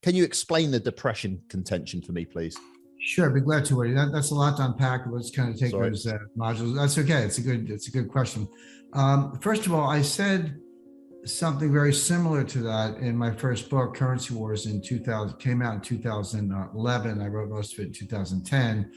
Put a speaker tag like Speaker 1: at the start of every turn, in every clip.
Speaker 1: Can you explain the depression contention for me, please?
Speaker 2: Sure, I'd be glad to, Woody. That's a lot to unpack. Let's kind of take those modules. That's okay. It's a good question. First of all, I said something very similar to that in my first book, Currency Wars, in 2000. Came out in 2011. I wrote most of it in 2010.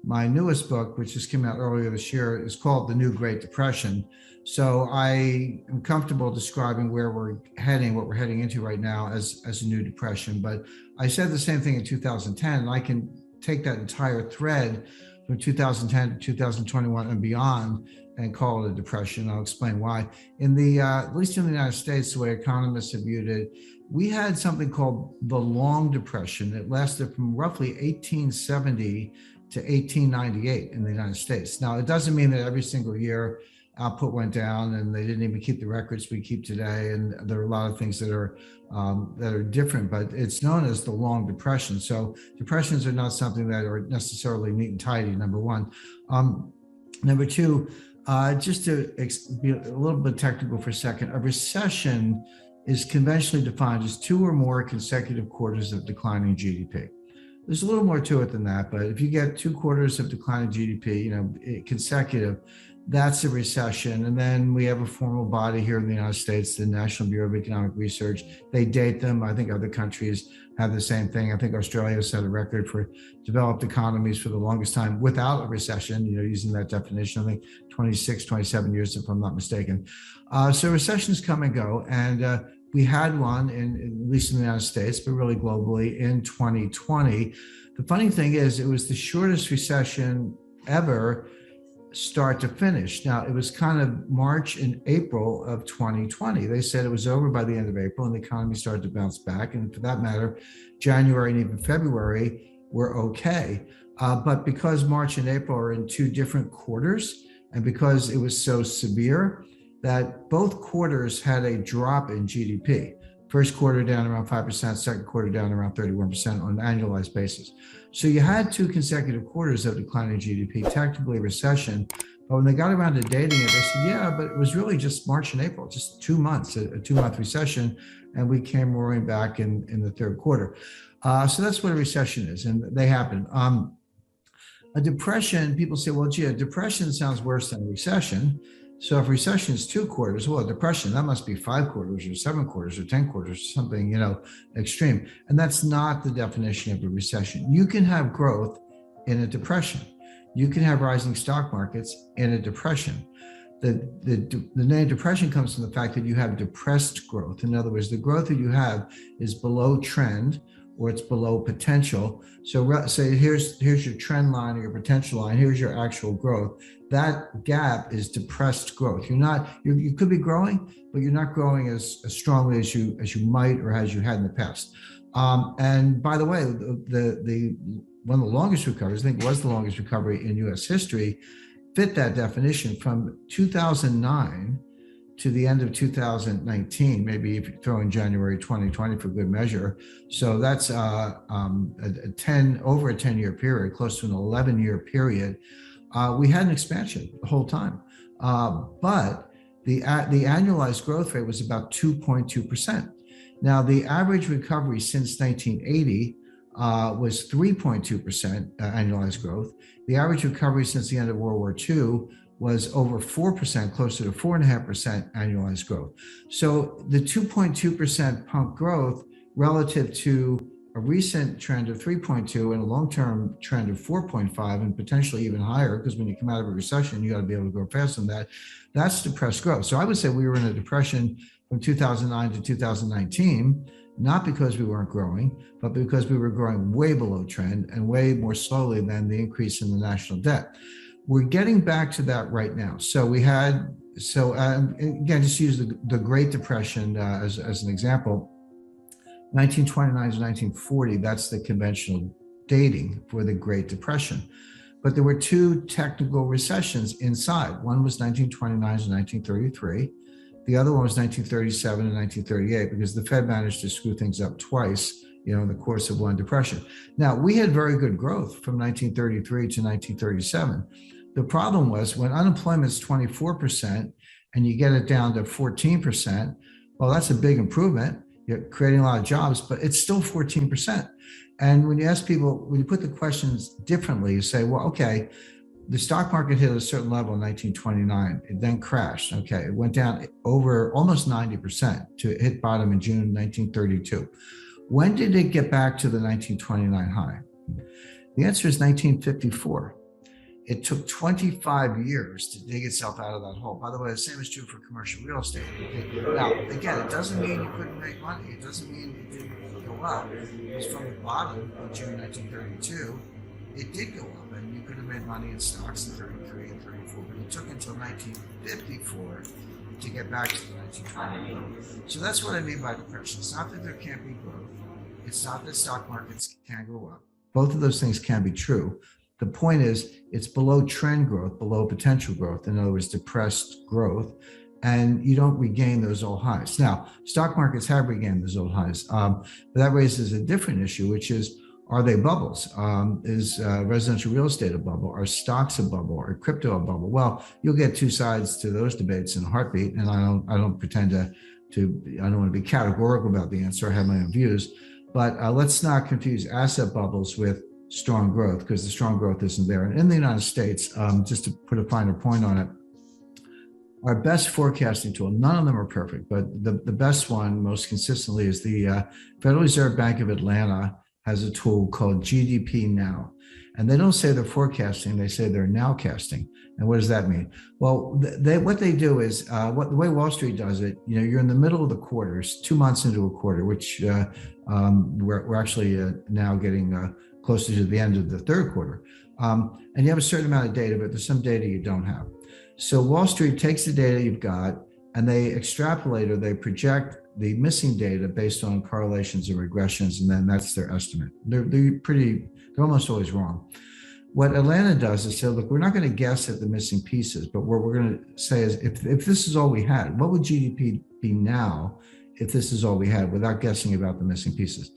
Speaker 2: My newest book, which just came out earlier this year, is called The New Great Depression. So I am comfortable describing where we're heading, what we're heading into right now as a new depression. But I said the same thing in 2010, and I can take that entire thread from 2010 to 2021 and beyond and call it a depression. I'll explain why. In the, at least in the United States, the way economists have viewed it, we had something called the Long Depression. It lasted from roughly 1870 to 1898 in the United States. Now, it doesn't mean that every single year output went down and they didn't even keep the records we keep today. And there are a lot of things that are different, but it's known as the Long Depression. So depressions are not something that are necessarily neat and tidy, number one. Number two, just to be a little bit technical for a second, a recession is conventionally defined as 2 or more consecutive quarters of declining GDP. There's a little more to it than that, but if you get 2 quarters of declining GDP, consecutive, that's a recession. And then we have a formal body here in the United States, the National Bureau of Economic Research. They date them. I think other countries have the same thing. I think Australia set a record for developed economies for the longest time without a recession, using that definition. I think 26, 27 years, if I'm not mistaken. So recessions come and go. And we had one, at least in the United States, but really globally in 2020. The funny thing is, it was the shortest recession ever, start to finish. Now, it was kind of March and April of 2020. They said it was over by the end of April and the economy started to bounce back. And for that matter, January and even February were okay. But because March and April are in 2 different quarters, and because it was so severe, that both quarters had a drop in GDP. First quarter down around 5%, second quarter down around 31% on an annualized basis. So you had 2 consecutive quarters of declining GDP, technically a recession. But when they got around to dating it, they said, yeah, but it was really just March and April, just 2 months, a 2-month recession. And we came roaring back in the third quarter. So that's what a recession is, and they happen. A depression, people say, well, gee, a depression sounds worse than a recession. So if recession is 2 quarters, well, a depression, that must be 5 quarters or 7 quarters or 10 quarters, something, extreme. And that's not the definition of a recession. You can have growth in a depression. You can have rising stock markets in a depression. The name depression comes from the fact that you have depressed growth. In other words, the growth that you have is below trend, or it's below potential. So say here's your trend line or your potential line, here's your actual growth. That gap is depressed growth. You could be growing, but you're not growing as strongly as you might or as you had in the past. And by the way, one of the longest recoveries, I think was the longest recovery in US history, fit that definition from 2009 to the end of 2019, maybe if you throw in January 2020 for good measure. So that's over a 10-year period, close to an 11-year period. We had an expansion the whole time, but the annualized growth rate was about 2.2%. Now, the average recovery since 1980 was 3.2% annualized growth. The average recovery since the end of World War II was over 4%, closer to 4.5% annualized growth. So the 2.2% pump growth relative to a recent trend of 3.2 and a long-term trend of 4.5 and potentially even higher, because when you come out of a recession, you got to be able to grow faster than that. That's depressed growth. So I would say we were in a depression from 2009 to 2019, not because we weren't growing, but because we were growing way below trend and way more slowly than the increase in the national debt. We're getting back to that right now. So again, just use the Great Depression as an example. 1929 to 1940, that's the conventional dating for the Great Depression. But there were 2 technical recessions inside. One was 1929 to 1933. The other one was 1937 and 1938, because the Fed managed to screw things up twice, in the course of one depression. Now, we had very good growth from 1933 to 1937. The problem was when unemployment is 24% and you get it down to 14%, well, that's a big improvement. You're creating a lot of jobs, but it's still 14%. And when you ask people, when you put the questions differently, you say, well, okay, the stock market hit a certain level in 1929. It then crashed. Okay, it went down over almost 90% to hit bottom in June 1932. When did it get back to the 1929 high? The answer is 1954. It took 25 years to dig itself out of that hole. By the way, the same is true for commercial real estate. Now, again, it doesn't mean you couldn't make money. It doesn't mean it didn't go up. Because from the bottom of June 1932, it did go up, and you could have made money in stocks in 33 and 34, but it took until 1954 to get back to the 1920. So that's what I mean by depression. It's not that there can't be growth. It's not that stock markets can't go up. Both of those things can be true. The point is, it's below trend growth, below potential growth. In other words, depressed growth, and you don't regain those old highs. Now, stock markets have regained those old highs, but that raises a different issue, which is, are they bubbles? Is residential real estate a bubble? Are stocks a bubble? Are crypto a bubble? Well, you'll get two sides to those debates in a heartbeat, and I don't pretend to I don't want to be categorical about the answer. I have my own views, but let's not confuse asset bubbles with strong growth, because the strong growth isn't there. And in the United States, just to put a finer point on it, our best forecasting tool, none of them are perfect, but the best one most consistently is the Federal Reserve Bank of Atlanta has a tool called GDP Now. And they don't say they're forecasting, they say they're nowcasting. And what does that mean? Well, what they do is, the way Wall Street does it, you're in the middle of the quarters, 2 months into a quarter, which we're actually now getting closer to the end of the third quarter. And you have a certain amount of data, but there's some data you don't have. So Wall Street takes the data you've got and they extrapolate or they project the missing data based on correlations and regressions, and then that's their estimate. They're almost always wrong. What Atlanta does is say, look, we're not going to guess at the missing pieces, but what we're going to say is, if this is all we had, what would GDP be now if this is all we had, without guessing about the missing pieces?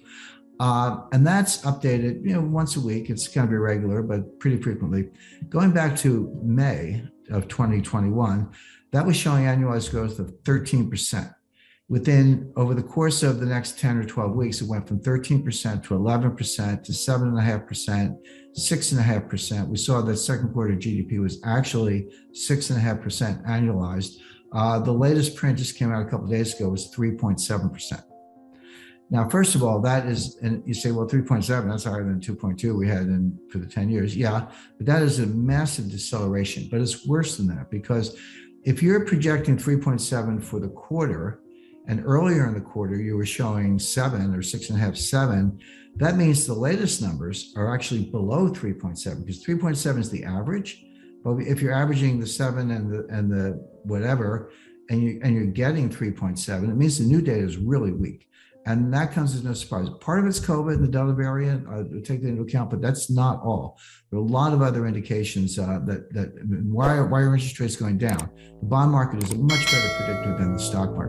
Speaker 2: And that's updated, once a week. It's kind of irregular, but pretty frequently. Going back to May of 2021, that was showing annualized growth of 13%. Over the course of the next 10 or 12 weeks, it went from 13% to 11% to 7.5%, 6.5%. We saw that second quarter GDP was actually 6.5% annualized. The latest print just came out a couple of days ago, was 3.7%. Now, first of all, that is, and you say, well, 3.7, that's higher than 2.2 we had for the 10 years. Yeah, but that is a massive deceleration. But it's worse than that, because if you're projecting 3.7 for the quarter, and earlier in the quarter, you were showing 7 or 6.5, 7, that means the latest numbers are actually below 3.7, because 3.7 is the average. But if you're averaging the 7 and the whatever, and you're getting 3.7, it means the new data is really weak. And that comes as no surprise. Part of it's COVID and the Delta variant, take that into account, but that's not all. There are a lot of other indications why are interest rates going down? The bond market is a much better predictor than the stock market.